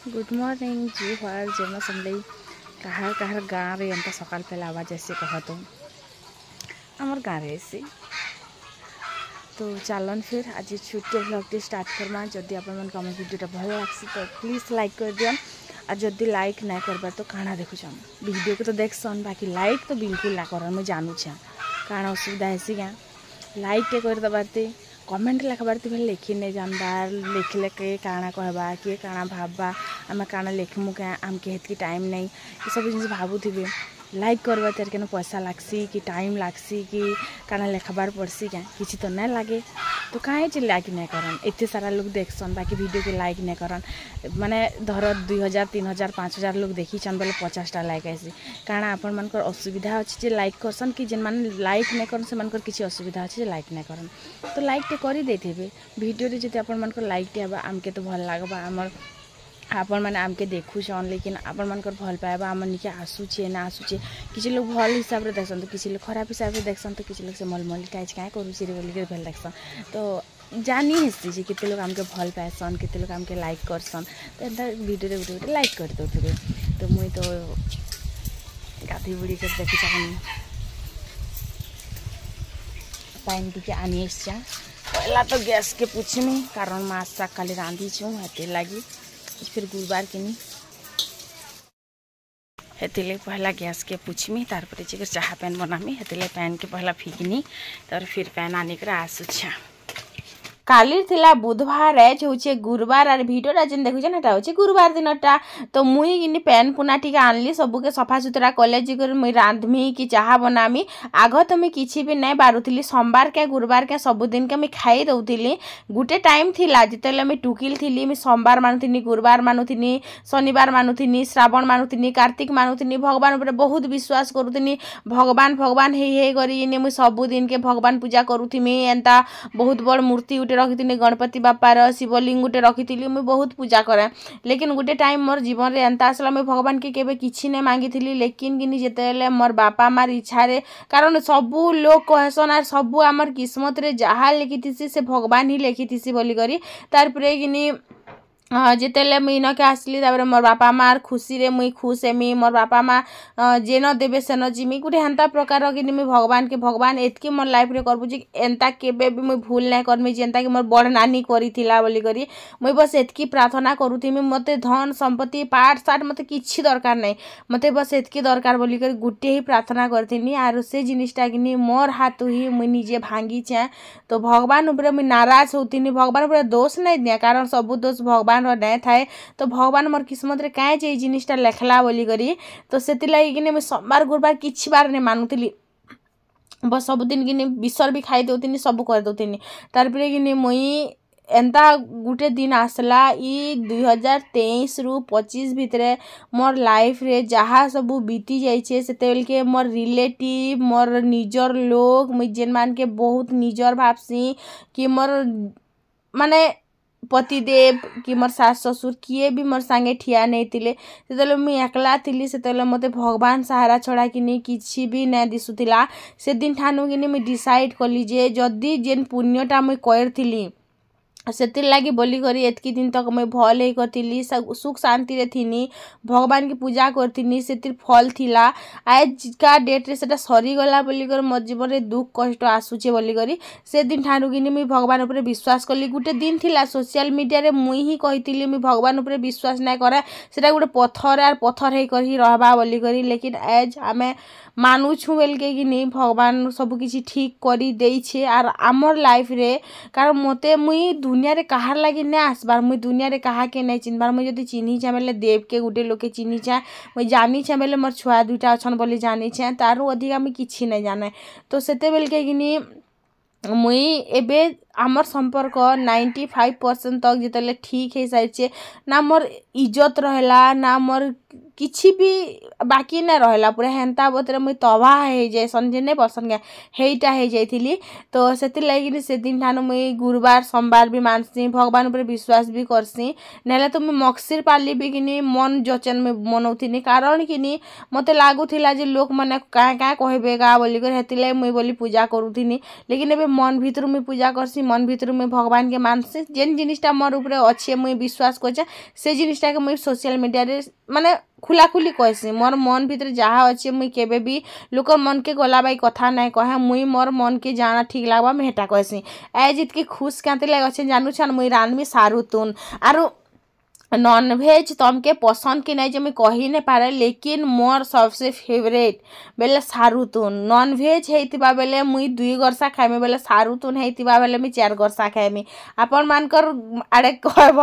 Good morning जी हार जमा समझ कहार कहार गाँव रे एंता सकाल पहले आवाज ऐसे कह तो आमर गाँव रे ऐसे तो चलन फिर आज छुट्टी ब्लॉग स्टार्ट करमा जदि आप वीडियोटा भल लग्सी तो प्लीज लाइक कर दियन और जदि लाइक ना करबार तो काना देखुछन वीडियो को तो देखसन बाकी लाइक तो बिल्कुल ना करन मुझे जानूछे काना असुविधा है क्या लाइक टे कर दबारते कमेंट लिखबार तो लिखी नहीं जानबार लिखले के काना कहबा किए काना भाबा आम काना लिखमु क्या आमके हेतकी टाइम नहीं ये सब जिन भावुवे लाइक करवा तार के पैसा लागसी कि टाइम लागसी कि काना लिखबार पड़सी क्या किसी तो नहीं लगे तो कहीं लाइक नहीं करन एत सारा लोग देखसन बाकी वीडियो के लाइक नहीं करन माने धर 2000 3000 5000 लोग देखी बोले 50टा लाइक आसी कारण आपण मन असुविधा अच्छे लाइक करसन कि जेन मान लाइक नहीं करन से मन किसी असुविधा अच्छे लाइक नहीं करन तो लाइक टे कर देते वीडियो रे जति आपण मन लाइक टे आबा आमके तो भल लागबा आमर आपण मैंने आमके देखुन लेकिन आपण मन भल पाइबा आम निके आसूचे ना आसूचे किसी लोग भल हिसाब से देखसन तो किसी लोग खराब हिसाब से देखसन तो किसी लोग से मलमली टाइज क्या करूँ बोलिक भल देखसन तो जानी हेसी जे केते लोग आमके भल पाएसन केते लोग आमके लाइक करसन तो एंता वीडियो रे गोटे गोटे लाइक कर दौथे तो मुई तो गाधी बुड़ी कर देखी चाहनी पानी टी आनी पहला तो गैस के पूछमी कारण माछ शाग खाली रांधी छूँ हेते लगी फिर गुरुवार के नहीं हेतिले पहला गैस के पूछमी तार चाह पैन बनामी हेतिले पैन के पहला फिकनी तार फिर पैन आने कर आसुछा काली थिला बुधवार आज हूँ गुरुवार और भिडियोटा जेन देखुछन हेटा हूँ गुरुवार दिनटा तो मुई किनी पैन पुना टी आनली सबके सफा सुतरा कले मुई रांधमी कि चाह बनामी आग तो मुई किछि भी नहीं बारुली सोमवार के गुरुवार के सबुदिन के मुई खाई दउथिली गुटे टाइम थिला जितेले मुई टुकिल थिली मुई सोमवार मानुथिनी गुरुवार मानुथिनी शनिवार मानुथिनी श्रावण मानुथिनी कार्तिक मानुथिनी भगवान ऊपर बहुत विश्वास करुथिनी भगवान भगवान हे करी मुई सबुदिन के भगवान पूजा करुथिमी एंता बहुत बड़ मूर्ति रखी गणपति बापार शिवलिंग गोटे रखी मुझे बहुत पूजा करे लेकिन गोटे टाइम मोर जीवन में एंता आसला मुझे भगवान के केबे किछि नहीं मांगी लेकिन कि जिते मोर बापा मार इच्छा रे कारण सबू लोग कहसन आर सबू आमर किस्मत रे जहाँ लिखी से भगवान ही लिखी बोली करी तार परे कि जितेले मुई इनके आसली मोर बापा मार खुशी रे मुई खुश हेमी मोर बापा माँ जेन देवे सेन जिमी गोटे हेन्ता प्रकार कि मुई भगवान के भगवान एतकी मोर लाइफ रे करबु जे एंता केबे भी मुई भूल नहीं करमी जेनता कि मोर बड़ नानी करिथिला बोली करी मुई बस एतकी प्रार्थना करूथिमी मते धन संपत्ति पाठ साठ मते किछि दरकार नहीं मते बस एतकी दरकार बोली करी गुटे ही प्रार्थना करथिनी आर से जिनिसटा कि मोर हाथ ही मुई निजे भांगी छे तो भगवान ऊपर मुई नाराज होतिनी भगवान ऊपर दोष नहीं दिया कारण सब दोष भगवान नहीं थाए तो भगवान मोर किस्मत रे काहे जे जिनिसटा लेखला बोली करी तो सेति लागि कि सोमवार गुरुवार किछि बार नहीं मानुथिली बस सबुदिन कि विसर भी खाई दउथिनी सब कर दउथिनी तार परे कि मुई एंता गुटे दिन आसला ई 2023 रु 25 भितरे मोर लाइफ रे जहाँ सबू बीती जाइए से के मोर रिलेटिव मोर निजर लोग मुई जेन मान के बहुत निजर भावसी कि मोर माने पतिदेव कि मोर सास ससुर किए भी मोर सांगे ठिया नहीं थिले से मुई एकला थिली से मते भगवान सहारा छड़ा कि नहीं किछि भी नहीं दिसुथिला से दिन ठानु कि मुई डिसाइड कली जे जदि जेन पुण्यटा मुई करथिली सेतिर लगी बोली करी एतकी दिन तक मैं भल ही करथिली सुख शांति रे थिनी भगवान की पूजा करथिनी सेतिर फल थिला आज का डेट रे सेटा सरी गला बोली कर मोर जीवन रे दुख कष्ट आसुचे बोली करी से दिन ठानु कि मुई भगवान ऊपर विश्वास कली गुटे दिन थिला सोशल मीडिया रे मुई ही कहिथिली मुई भगवान ऊपर विश्वास नहीं करे सेटा गुटे पत्थर आर पत्थर हे करी रहबा बोली करी लेकिन आज आमे मानुछु बेल के कि नहीं भगवान सब किछि ठीक करी देई छे आर आमर लाइफ रे कारण मते मुई दुनिया रे कहार लगी नहीं आसबार मुई दुनिया रे कहा के नहीं चिन्हबार मुई जदि चिन्ही छे बेले देव के गुटे लोग के चिन्ही छे मुई जानी छे बेले मोर छुआ दुटा अछन बोली जानी छे तारु अधिक मुई किछि नहीं जाने तो सेते बेल के कि मुई एबे आमर संपर्क 95% तक जितले ठीक है सारी ना मोर इज्जत रहला ना मोर किछि भी बाकी ना रहला पूरा हेन्ता बतरे मुई तबाह हे जाए संजे नहीं पसंद गया हेटा हे जाइथिली। तो सेति लगी से दिन ठानु मुई गुरुवार सोमवार भी मानसी भगवान ऊपर विश्वास भी करसी नेले तो मुई मक्सिर पाली भी किनी मन जचन में मनौथिनी कारण किनी मते लागुथिला जे लोक माने का का कहबे गा बोली कर हेतिले मुई बोली पूजा करूथिनी लेकिन एबे मन भीतर मुई पूजा करसी मन भीतर मुई भगवान के मानसी जेन जिनिसटा मोर ऊपर अच्छे मुई विश्वास करछे से जिनिसटा के मुई सोशल मीडिया रे माने खुला खुली कहसी मोर मन भीतर जहाँ अच्छे मुई केबे भी लोक मन के गला बाई कथा नहीं कहे मुई मोर मन के जाना ठीक लागबा मैं हेटा कहसी ए जितकी खुश कांति लाग अच्छे जानू छन मुई रांधमी सारू तुन आरु नॉनवेज तमके पसंद कि नहीं जो मैं कही नहीं पारे लेकिन मोर सबसे फेवरेट बेले सारू तुन नॉनवेज हेतिबा बेले मुई 2 गरसा खाइमी बेले सारू तुन हेतिबा बेले मैं 4 गरसा खाइमी आपण मानकर आड़े कहब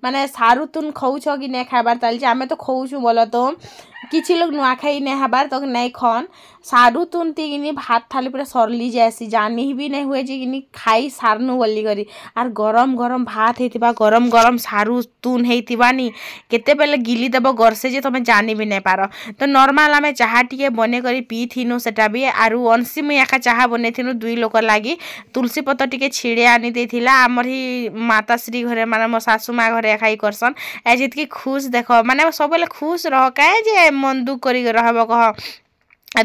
माने सारू तुन खाऊछ कि नहीं खाबार तालि आमे तो खाऊछु बोलो तो किछि लोग नुआखाई नहीं हबार तो नहीं खन सारू तुन तीगिनी भात थाली पूरा सरली जाएसी जानी भी नहीं हुए जे किनी खाई सारनु बोली करी आर गरम गरम भात हेतिबा गरम गरम सारू तुन हेतिबानी केते बेले गिली देबो गरसे जे तमे जानी भी नहीं पारो। तो नॉर्मल आमे चाहा टिके बने करी पी थिनु सेटा भी आरु अनसी मुई एका चाहा बने थिनु 2 लोक लागी तुलसी पत्र टिके छिड़े आनी देथिला हमर ही माताश्री घरे माने मो सासू माँ घरे खाई करसन ए जितकी खुश देखो माने सब बेले खुश रह काहे जे मन दुख करी रहबो कह।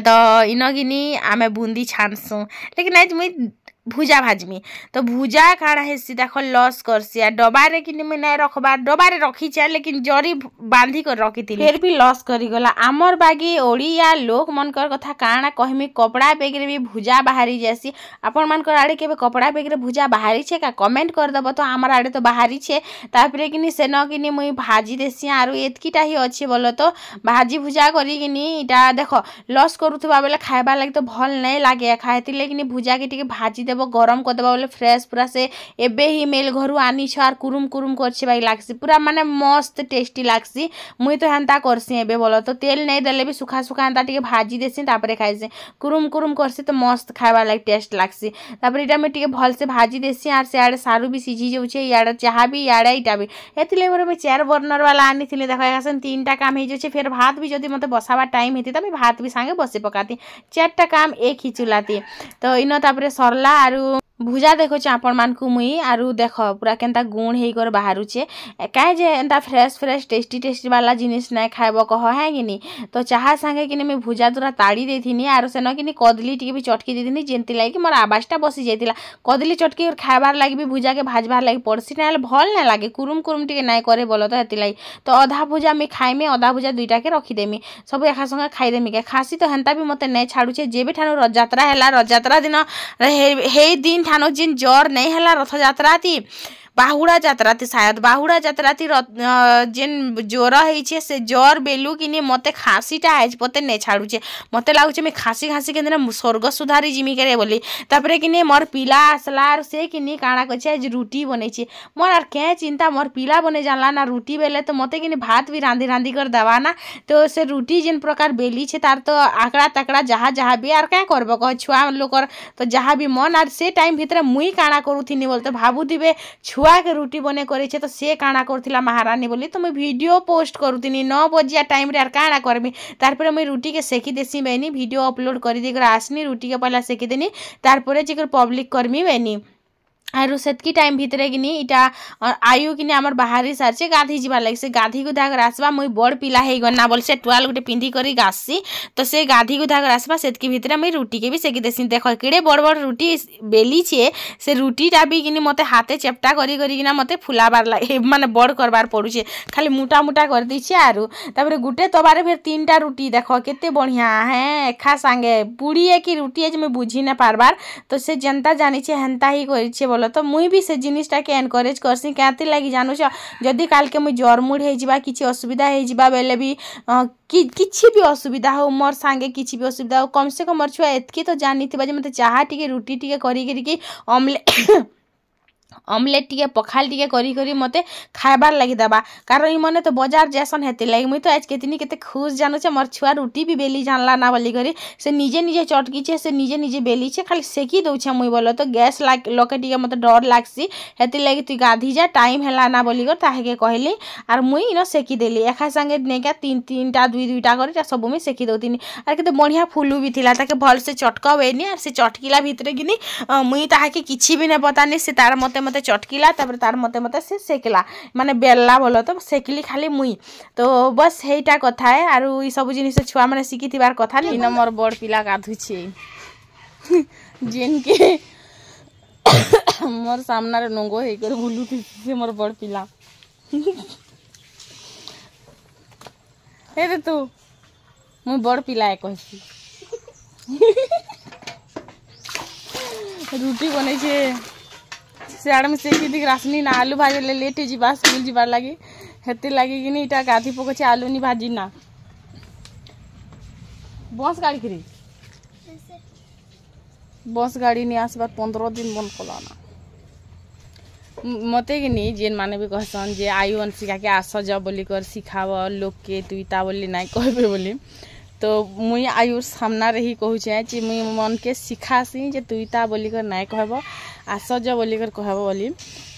तो इनगिनी आमे बूंदी छानसु लेकिन आज मुई भुजा भाजमी तो भुजा काढ़ा हेसी देख लस करसी डबारे कि नहीं रखबार डबारे रखी चाहे लेकिन जरी बांधी कर रखी थी फिर भी लस करीगला आमर बागी ओडिया लोक मनकर कथा काना कहमी कपड़ा बेगरे भी भुजा बाहरी जासी आपण मनकर आड़े के कपड़ा बेगरे भुजा बाहरी छे का कमेंट कर दब तो आमर आड़े तो बाहरी छे तापरे कि से न कि मुई भाजी देसी आरु एतकीटा ही अच्छे बोलो तो भाजी भुजा करी इटा देख लस करूथबा बेले खाइबा लगी तो भल नहीं लागे खाएती लेकिन भुजा के टिके भाजी देव गरम कर देबा बोले फ्रेश पूरा से एबे ही मेल घरु आनी छार कुरुम कुरुम करछे बाई लागसी पूरा माने मस्त टेस्टी लागसी मुई तो हेंता करसी एबे बोलो तो तेल नहीं देले भी सुखा सुखा हेंता टिके भाजी देसी तापरे खाइसे कुरुम कुरुम करसी तो मस्त खाइबा लाग टेस्ट लागसी तापरे इटा में टिके भल से भाजी देसी आर से आड़े सारू भी सिझी जाउछे याडे चाहा भी याडे इटा भी एतिले मोर मैं 4 बर्नर वाला आनी थिले देखो एकासन 3टा काम हे जाउछे फिर भात भी जदी मते बसावा टाइम हेती त मैं भात भी संगे बसे पकाती 4टा काम एक ही चुलाती। तो इनो तापरे सरला आरु भुजा देखो आपण मान को मुई आरु देख पूरा केनता गुण हे कर बाहरुचे काहे जे एंता फ्रेश फ्रेश टेस्टी टेस्टी वाला जिनिस नहीं खाइबो कह है कि नहीं। तो चाहा संगे कि मैं भुजा दूरा ताड़ी देथिनी आरु सेन कि कदली टिके भी चटकी देथिनी जेंति लागी मोर आवाजटा बसी जाइतिला कदली चटकी और खाइबार लागी भी भुजा के भाजबार लागी पड़सी ना भल ना लागे कुरुम कुरुम टिके नहीं करे बोलो तो हेति लागी तो अधा भुजा मैं खाइमी अधा भुजा 2टा के रखीदेमी सब एका संगे खाईदेमी के खासी तो हेन्ता भी मते नहीं छाड़ुचे जेबे ठानु रथयात्रा हैला रथयात्रा दिन हे दिन ठानो जिन जर नहीं हैला रथयात्रा थी बाहुड़ा जात्रा थी शायद बाहुड़ा जात्रा थी जेन ज्वर है से ज्वर बेलू कि मते खासीटा है पते नहीं छाड़ुचे मते लागुचे मैं खासी खासी के स्वर्ग सुधारी जिमी करे बोली तापरे कि मोर पिला आसला से कि काଣା कछे आज रुटी बनेछे मोर आर के चिंता मोर पिला बने जानला ना रुटी बेले तो मते कि भात भी रांधी रांधी कर दवा ना तो से रुटी जिन प्रकार बेली छे तार तो आकड़ा तकड़ा जहाँ जहाँ भी आर क्या करबो कह छुआ लोकर तो जहाँ भी मन आर से टाइम भितर मुई काଣା करूथिनी बोलते भाबू दिबे छुआ के रुटी बने करे तो से काଣା करथिला महारानी बोली तो मैं वीडियो पोस्ट करूथिनी 9 बजिया टाइम रे आर काଣା करबी तारपरे मैं रुटी के सेकी देसी बेनी वीडियो अपलोड करी देकर आसनी रुटी के पहला सेकी देनी तारपरे जेकर पब्लिक करमी बेनी आरु सेतकी टाइम भितरे कि इटा आयु कि आमर बाहरी सारछे गाधी जीवार लगे से गाधी को धागर आसबा मुई बड़ पिला हे गना बोल से टुआल गोटे पिंधी करी गासी तो से गाधी को धागर आसबा सेतकी भितरे मुई रुटी के भी सेकी देसी देख केड़े बड़ बड़ रुटी बेली छे से रुटीटा भी कि मते हाथे चेप्टा करी करी मते फुलाबार लागे माने बड़ करबार पड़ुछे खाली मोटा मोटा कर दीछे आरु तापरे गुटे तबारे फिर 3टा रुटी देख केते बढ़िया है एखा संगे पूड़ी है कि रुटी है जे मैं बुझी ना पारबार तो से जनता जानी छे हेंता ही करिछे तो मुई भी से जिनिसटा के एनकरेज करसी क्या लगी जानू जदि काल के मुई जरमुड़ हो किसी असुविधा हो बेले भी किसी भी असुविधा हो मोर सांगे किसी भी असुविधा हो कम से कम मोर छुआ एतकी तो जानी थी मत चाहा टिके रुटी टिके करी ऑमलेट ऑमलेट टिके पखाल टिके करी करी मते खाइबार लगी दबा कारण ई मने तो बाजार जैसन हेते लगी मुई तो आज केतनी केते खुश जानू छे मोर छुआ रोटी भी बेली जानला ना बोली करी से निजे निजे चटकी छे से निजे निजे बेली छे खाली सेकी दउ छे मुई बोलो तो गैस लाग लोके टिके मते डर लागसी हेते लगी तू गाधी जा टाइम हैला ना बोली कर ताहे के कहली आर मुई इनो सेकी देली एखा संगे नेका तीन तीनटा दुई दुईटा करी ता सब मुई सेकी दउतिनी आर केते बढ़िया फुलू भी थिला ताके भल से चटका वेनी आर से चटकीला भितरे गिनी मुई ताहा के किछि भी ने बतानी से तार मते मते चटकीला तापर तार मते मते से सेकला माने बेलला बोलो तो सेकली खाली मुई तो बस हेटा कथा है आरु ई सब जिनिस छुआ माने सिकी थिबार कथा नि मोर बड़ पिला गाधु छे जेन के मोर सामना रे नंगो हे कर बुलु से मोर बड़ पिला हे रे तू मु बड़ पिला है कहसी रुटी बनै छे सियाड़ में सेकी दिख रासनी ना आलू भाजी ले लेट जीवा स्कूल जीवार लगी हेते लगी कि नहीं इटा गाधी पको छे आलू नी भाजी ना बस गाड़ी करी बस गाड़ी नहीं आसबार 15 दिन बंद कलाना मते कि नहीं जेन माने भी कहसन जे आयु अंशिका के आस जा बोली कर सिखाव लोग के तुईता बोली नाई कहबे बोली तो मुई आयु सामना रही कहू छे जे मुई मन के सिखासी जे तुईता बोली कर नाई कहबो आस जा बोली कर कहबो बोली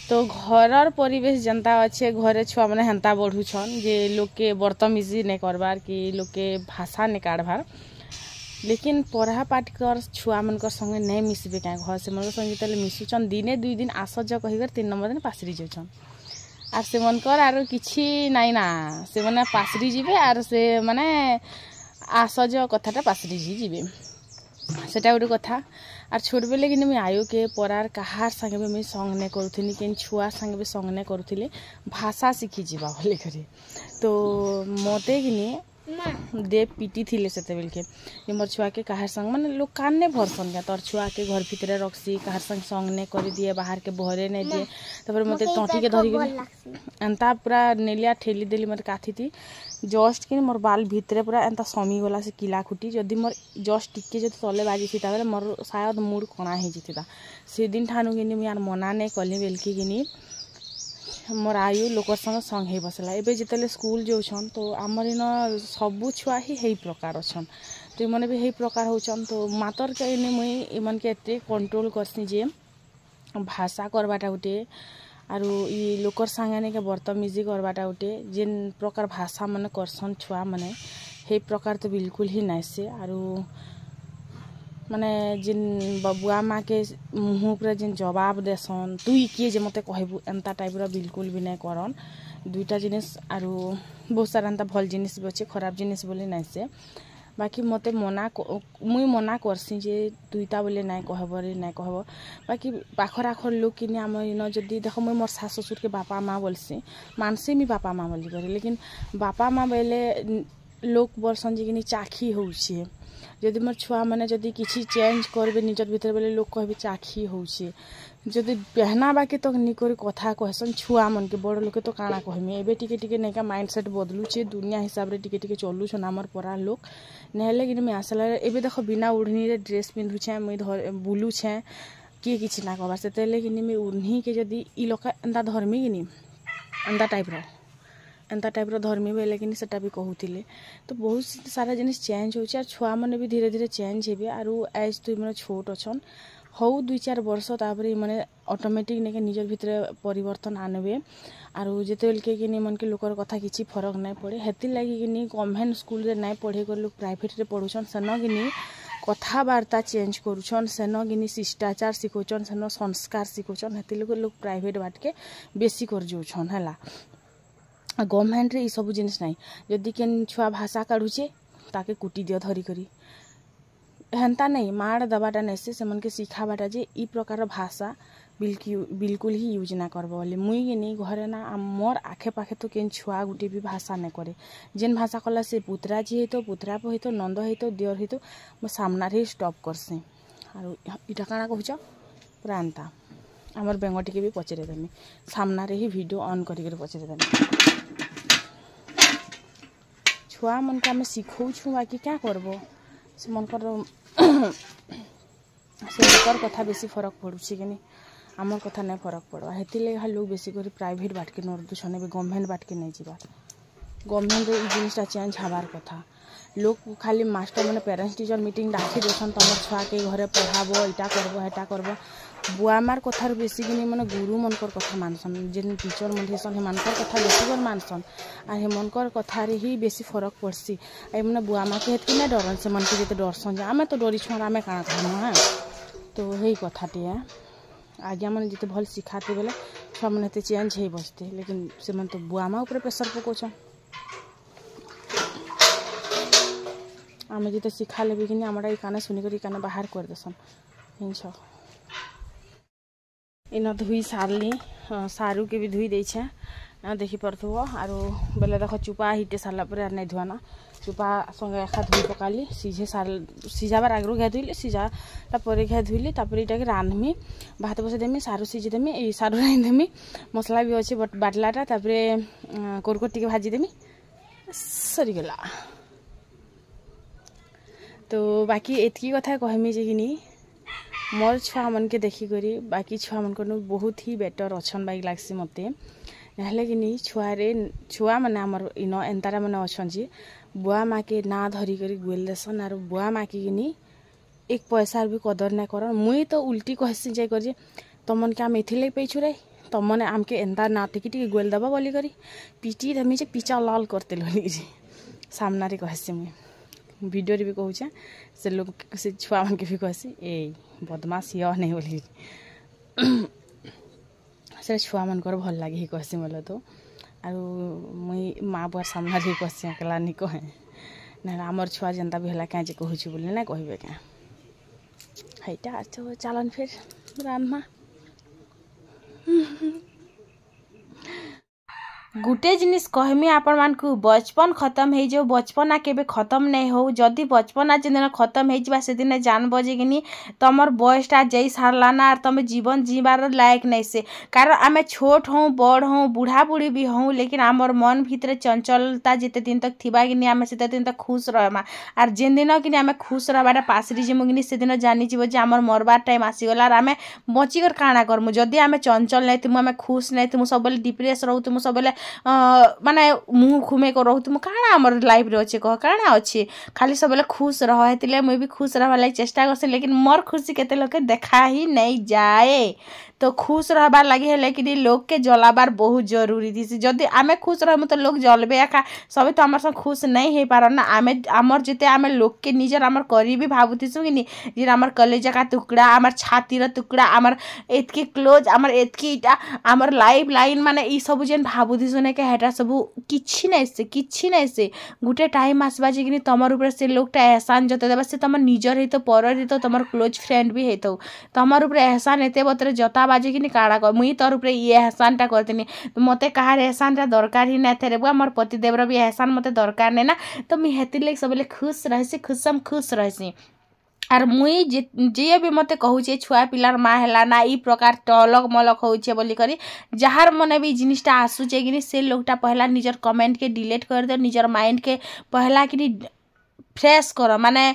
तो घरर परिवेश जनता अच्छे घरे छुआ माने हेंता बढ़ुछन जे लोग के बर्तमीजी नहीं करबार कि लोग के भाषा नहीं काढ़बार लेकिन पढ़ा पाठ कर छुआ मनकर संगे नहीं मिसबे क्या घर से मन संगे तले मिसुचन दिने 2 दिन आस जा कहिकर 3 नंबर दिन पासरी जाउछन आर से मनकर आरो किछि नाई ना से माने पासरी जिबे आर से माने आस जा कथाटा पासरी जिबे सेटा गोटे कथा आर छोट बेले कि मुझे आयु के परार कहार संगे भी मुझे संग नहीं करूथी कि छुआ संगे भी संग नहीं करूथी भाषा शिखी जावा बोली करी तो मते कि दे पीटी थी से बेल के मोर छुआ के कहार संग माने लोग कान नहीं भरसन क्या तोर छुआ के घर भितर रखसी कहार संग नहीं कर दिए बाहर के बहरे नहीं दिए तब मत टटी के धरिक एंता पूरा नेलिया ठेली देली मत काथी थी जस्ट कि मोर बाल भितरे पूरा एंता समी गला से किला खुटी जदि मोर जस्ट टिके जदि तले बाजी थी ताबे मोर शायद मूड कणा हे जितिता से दिन ठानु कि मुझे यार मना नहीं कली बेलकी कि मोर आयु लोकर संग हे बसला एबे जितले स्कूल जोछन तो आमर इन सबु छुआ ही प्रकार अच्छन तो मैंने भी प्रकार होचन तो मातर के मुई मन के एते कंट्रोल करसी जे भाषा करवाटा उठे आरु ई लोकर संगे के बर्तमीजी करवाटा उठे जेन प्रकार भाषा माने करसन छुआ माने हे प्रकार तो बिल्कुल ही नाइ से आरु माने जिन बबुआ माँ के मुँह पर जिन जवाब देसन तुई किए जे मते कहबू एंता टाइप बिल्कुल भी नहीं करन दुईटा जिनिस आरु बहुत सारा एंता भल जिनिस भी अच्छे खराब जिनिस बोले नाइ से बाकी मते मुई मना करसी जे तुईता बोले नाइ कहब रे नाइ कहब बाकी पाखर आखर लोग कि आम इन जदि देख मुई मोर सास ससुर के बापा माँ बोलसी मानसी मी बापा माँ बोली करे लेकिन बापा माँ बेले लोक बोलसन जे कि चाखी होउछे जदि मोर छुआ मैंने जदि किसी चेंज करबे निजर भीतर बेले लोग कहबे चाखी होउछे जदि पहना बाकी तो निकोरी कथा कहसन छुआ मन के बड़ लोग तो काना कहमे एबे टिके टिके नैका माइंडसेट बदलुछे दुनिया हिसाब रे टिके टिके चलुछन हमर परा लोग नहले कि मैं आसला एबे देखो बिना उड़नी रे ड्रेस पिंधुछे मुई बुलू छे किए किछि ना कहबार से तेले कि मैं उड़नी के जदि ई लोक एंता धर्मी कि एंता टाइप धर्मी बेले कि सेटा भी कहूले तो बहुत सारा जिनिस चेंज हो छुआ मैंने भी धीरे धीरे चेंज हे आरु एज तो मैंने छोट अच्छन हौ 2-4 वर्ष तापर मैंने ऑटोमेटिक नहीं निजर भितर परिवर्तन आनबे आरु जिते बेल के मन के लोकर कथा किसी फरक नहीं पड़े हेती लगी कि गवर्नमेंट स्कूल रे नहीं पढ़े कर लोग प्राइवेट रे पढ़ुछन सेन कि कथबार्ता चेंज करुछन सेन कि शिष्टाचार शिखुछन सेन संस्कार शिखुछन हेती लोग प्राइवेट बाट के बेसी कर जाउछन हैला गवर्नमेंट रे सब जिनिस नहीं जदि केन छुआ भाषा काढ़ुचे ताके कुटी दियो धरी करी हेंता नहीं माड़ दबाटा नहीं से मन के सिखाबाटा जे ई प्रकार भाषा बिल्कुल ही यूज ना करबो बोले मुई के नहीं घरे ना मोर आखे पाखे तो केन छुआ गुटी भी भाषा नहीं करे जेन भाषा कला से पुत्रा जी है तो पुत्रा पे तो नंद है तो दियर है तो मो सामना रे स्टॉप करसे आरो इटा काना कहूछ पूरा एंता हमर बेंगटी के भी पचरे देमी सामना रे ही वीडियो ऑन करी के पचरे देमी छुआ मन के आम शिखौ छु बाकी क्या करबो से मनकर से लोकर कथा बेसी फरक पड़ुछि कि आमर कथा नहीं फरक पड़वा हेतिले लोग बेसी कर प्राइवेट बाट के नरदूषण भी गवर्नमेंट बाट के नहीं जावा गवर्नमेंट रे जिनिसटा चेंज हबार कथा लोग खाली मास्टर मैंने पेरेंट्स टीचर मीटिंग डाकी देसन तुम छुआ के घरे पढ़ाब इटा करब हेटा करब बुआ मार कथार बेसी कि मैंने गुरु मनकर कथा मानसन जेन टीचर मन सन हेमानकर कथा बेसी कर मानसन आ हेमनकर कथार ही बेसी फरक पड़सी आई मैंने बुआ माँ के हेतु नहीं डरन से मन के जिते डरसन जे आमे तो डरी छुआ आमे काଣା कहना है तो यही कथाटी है आज्ञा मैंने जिते भल शिखाते बेले छुआ मैंने चेंज हो बसते लेकिन से मन तो बुआ माँ ऊपर प्रेसर पकाउछन आमे जिते शिखा लेबी कि आमटा ई काने सुनिकर काने बाहर कर देसन हिंछ इन धुई सारली सारू के भी धुई दे देखी पड़थो आरो बेले देख चुपा हिटे सारा पर नहीं धुआना चुपा संगे एखा धुई पकाली सीझाबार आगरू घे धुईली सीझाटा पर घे धुईली इटा के रांधमी भात बसे देमी सारू सीझीदेमी ये सारू रांधिदेमी मसला भी अच्छे बाटलाटा कोरकोट टिके भाजीदेमी सरीगला तो बाकी एतकी कथा कहमी जे कि मोर छुआ मन के देखी करी बाकी छुआ मन को बहुत ही बेटर अच्छन बाइक लागसी मते नहले कि छुआ मैंने आमर इन एंतारा मैंने अच्छन जी बुआ माँ के ना धरी करी गोल देसन आर बुआ माँ के कि एक पैसार भी कदर नहीं कर मुई तो उल्टी कहसी जाए कर तुमन के आम एथि पैछु रे तुमने आमके एंता ना टिकी गोल दबा बोली करी पिटी धमी जे पिचा लाल करते लोली सामना कहसी मुई वीडियो भी कहूचे से लोग से छुआ मन के भी कहसी ए बदमाश हिया नहीं बोली से छुआ मन कर भल लगे ही कहसी बोले तो आरो मुई माँ बुआर सामना भी कहसी अकेला नहीं कहे ना आमर छुआ जेनता भी हला क्या कहूँ बोले ना कहबे क्या हैटा अच्छा चलन फिर रान्ना गुटे जिनिस कहमी आपण मान को बचपन खत्म हो जाओ बचपना केबे खत्म नहीं हो जदि बचपना जिन खत्म हो जा से दिन जानब जे कि तुमर बयसटा जाइ सारलाना और तुम जीवन जीवार लायक नहीं से कारण आम छोट हूँ बड़ हूँ बुढ़ा बुढ़ी भी हूँ लेकिन आमर मन भितर चंचलता जिते दिन तक थिबा कि आम से दिन तक खुश रहमा और जेन दिन कि आम खुश रहाटा पासरी जिमु कि से दिन जानी जे आमर मरबार टाइम आसीगला और आम बचिकर काଣା करमु जदि आम चंचल नहीं थी आम खुश नहीं थी सब डिप्रेस रोथु सब माने मुँह घुमे को रोहतु काଣା आमर लाइफ रे अच्छे कह काଣା अच्छे खाली सब खुश रह हेतिले मुई भी खुश रहबार लगी चेष्टा करसी लेकिन मोर खुशी केते लोग देखा ही नहीं जाए तो खुश रहबार लगी हेले कि लोग के जलाबार बहुत जरूरी थी जदि आमे खुश रहमु तो लोग जलबे एका सब तो आमर संग खुश नहीं हो पार ना आमे आमर जिते आमे लोग के निजर आमर करी भी भावुथिसु कि जे आमर कलेजा का टुकड़ा आमर छातीर टुकड़ा आमर एतकी क्लोज आमर एतकी इटा आमर लाइफ लाइन माने ई सब जेन भावुथिसु ने के हेटा सब किछि नहीं से गुटे टाइम आसबा जे कि तमर ऊपर से लोगटा एहसान जते देबा से तमर निजर हे तो पर हे तो तमर क्लोज फ्रेंड भी हे तो तमर ऊपर एहसान एते बतरे जता बाजे कि काड़ा कर मुई तोर ऊपर ये एहसानटा करतिनी मते कहार एहसानटा दरकार ही ना थे बुआ मोर पति देवर भी एहसान मते दरकार नहीं ना तो मुई हेतिले सबले खुश रहसी खुश रहसी आर मुई जे भी मते कहूचे छुआ पिलार माँ है ना ई प्रकार टलक मलक होचे बोली करी जहार मने भी जिनिसटा आसुचे कि से लोगटा पहला निजर कमेंट के डिलीट कर दे निजर माइंड के पहला कि फ्रेश कर माने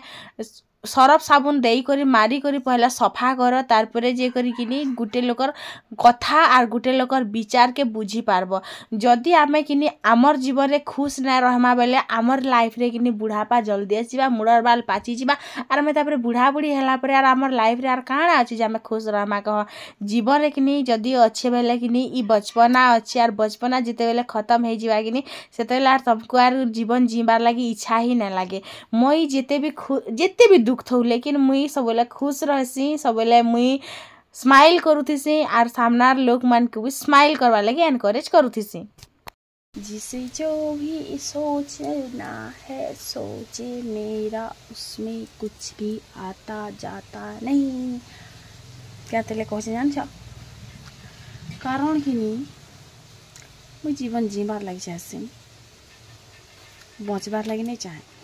सरफ साबुन देई करी मारी करी पहला सफा कर तारपरे जे करी कि गुटे लोकर कथा और गुटे लोकर विचार के बुझी पारब जदि आमे कि आमर जीवन रे खुश ना रहमा बेले आमर लाइफ रे कि बुढ़ापा जल्दी आसीबा मुड़र बाल पाची जीबा और आमे तापरे बुढ़ा बुढ़ी हैला परे और आमर लाइफ रे और काଣା अछि जे आमे खुश रहमा कह जीवन रे कि जदि अच्छे बेले कि ई बचपना अच्छे और बचपना जिते बेले खत्म हो जीवा कि सेते बेले तुमको और जीवन जीवार लगी इच्छा ही ना लागे मई जेते भी दुख थो लेकिन मुई सबले खुश रहसी सबले मुई स्माइल करूथिसी और सामनार लोग मन को भी स्माइल करवा लगे एनकरेज करूथिसी जिसे जो भी सोचना है सोचे मेरा उसमें कुछ भी आता जाता नहीं क्या तेले कहे जान कारण कि मुई जीवन जीवार लगी चाहसी बचबार लगी नहीं चाहे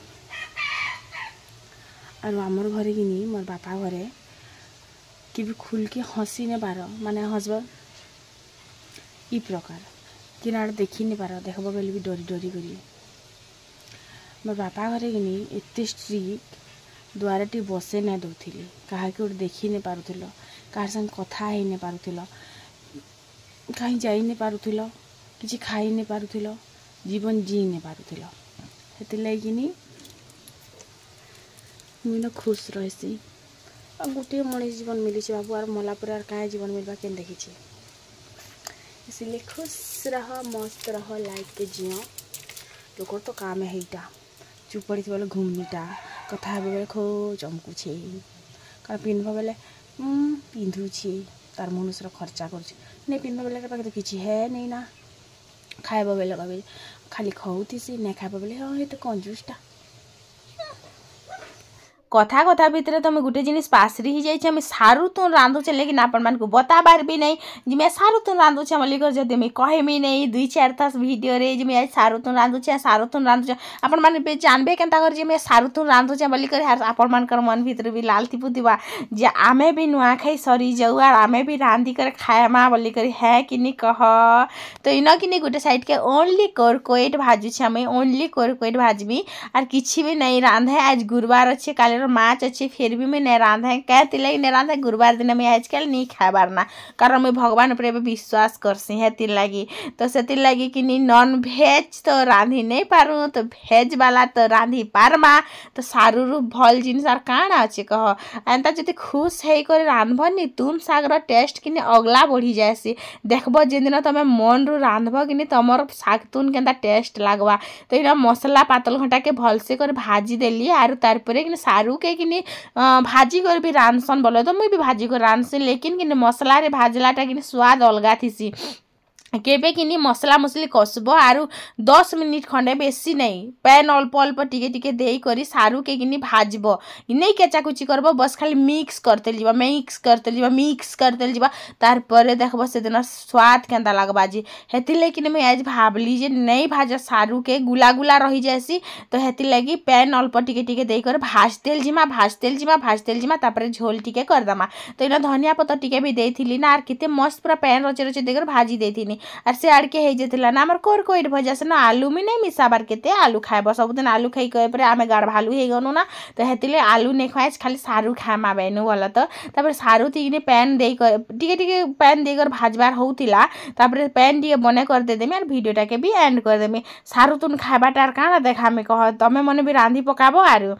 और आमर घरे कि मोर बापा घरे कि भी खुल के हसी नहीं पार माने हसब ई प्रकार कि देखी नहीं पार देखब बेले भी डरी डरी करी मोर बापा घरे कि एत स्ट्रिक्ट द्वारा टी बसे नहीं दौली क्या गोटे देखी नहीं पारुल कार संग कथा ही नहीं पारुथिल कहीं जाई नहीं पारुथिल किसी खाई नहीं पारुथिल जीवन जी नहीं पारुथिल हेतिलागि मुझे खुश रही गोटे मनीष जीवन मिली बाबू और मला पर क्या जीवन मिलवा के देखी इसलिए खुश रह मस्त रह लाइफ के जियो लोक तो काम है हीटा चुप पड़ी बेले घूमनीटा कथा बेले खो चमकुछे कारण पिंध बेले पिंधुछे तार मनुष्य खर्चा कर पिंध बेले पाखे तो किसी है नहीं ना खाइबा बेले कहे खाली खाऊसी नहीं खाइबा बेले हाँ ये तो कंजूसटा कथा कथा भितर तो गोटे जिनिस पासरी ही जाइए सारू तुन रांधुचे लेकिन आपण मान को बताबार भी नहीं जी मैं सारू तुन रांधुचे बोलिकर जब मुझे कहमी नहीं 2-4 था वीडियो रे जी मैं सारू तुन रांधुचे आपण मैंने जानबे केन्ता कर जी मैं सारू तुन रांधुचे बोलिकर आपण मानकर मन भितर भी लालती पुतिबा जे आमे भी नुआ खाई सरी जाऊ और आमे भी रांधि कर खाएमा बोलिकर है कि नहीं कह तो इन कि गोटे साइड के ओनली कोरकोट भाजुछे आम ओनली कोरकोट भाजबी और किसी भी नहीं रांधे आज गुरुवार अच्छे काले माछ अच्छे फिर भी मैं नहीं रांधे कहती लगी नहीं रांधे गुरुवार दिन मैं आजकल नहीं खाबार ना कारण मुझे भगवान पर विश्वास करसी है लगी तो से लगी कि नॉन भेज तो रांधि नहीं पारू तो भेज वाला तो रांधि पारमा तो सारू भल जिन और काण अच्छे कह एंता जब खुश है रांधबनी तुम शागर टेस्ट कि अगला बढ़ी जाएसी देखब जिन तुम मन रू रांधब कि तुम शाग तुन के टेस्ट लगवा तो इन मसला पातल घंटा के भलसे कर भाजी देली आर तारपरे कि सारू के कि भाजी कर भी रांधसन बोले तो मुझे भी भाजी कर रांधसी लेकिन कि मसला रे भाजलाटा कि स्वाद अलगा थी केबे कि मसला मसली कसब आरु 10 मिनिट खंडे बेसी नहीं पैन अल्प अल्प टिके टिके देई करी सारू के कि भाजब नहीं केचाकुची करब बस खाली मिक्स करते जीवा तार पर देखब से दिन स्वाद केंता लगबा जी हेति लगी मुझे आज भावली जे नहीं भाज सारू के गुला गुला रही जासी तो हेति लगी पैन अल्प टिके टिके देई कर भाजतेल जिमा तापर झोल टिके करदमा तो इन धनिया पत्तर टिके भी देइथिली ना आर केते मस्त पूरा पैन रचे रचे देकर भाजी देइथिनी और से आड़के हो जाता ना आम कोरकोट भजा से ना आलू में नहीं मिसाबार के आलू खाएब सबुदिन आलू खाई कहे आम गाढ़ भालू हो गनु ना तो हेतिले आलू नहीं खाए खाली सारू खाएमा बेनु भल तो सारू थी पैन दे टिके पैन देकर भाजबार होता पैन टे बने कर देदेमी और भिडियोटा के भी एंड करदेमी सारू तुन खाबाटार काଣା देखामी कह तमें मैंने भी रांधि पकाब आर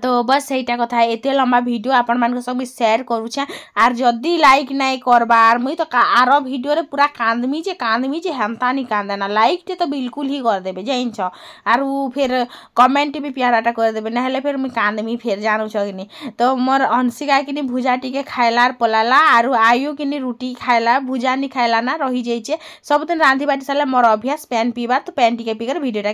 तो बस सहीटा कथा एते लंबा वीडियो आपण मान सब शेयर करूछे आर जदी लाइक नहीं करबार मुई तो आर वीडियो रे पूरा कांदमी जे हेंता नहीं कांदेना लाइक टे तो बिल्कुल ही कर देबे जाइछ आर फिर कमेंट भी प्याराटा कर देबे नहले फिर मुई कांदमी फिर जानू छगिनी तो मोर अंशिका कि भुजा टिके खाइलार पलाला आर आयु कि रुटी खाइला भुजा नहीं खाइला ना रही जाइछे सब दिन रांधि बाटी साला मोर अभ्यास पैन पीबार तो पैन टिके पीकर वीडियोटा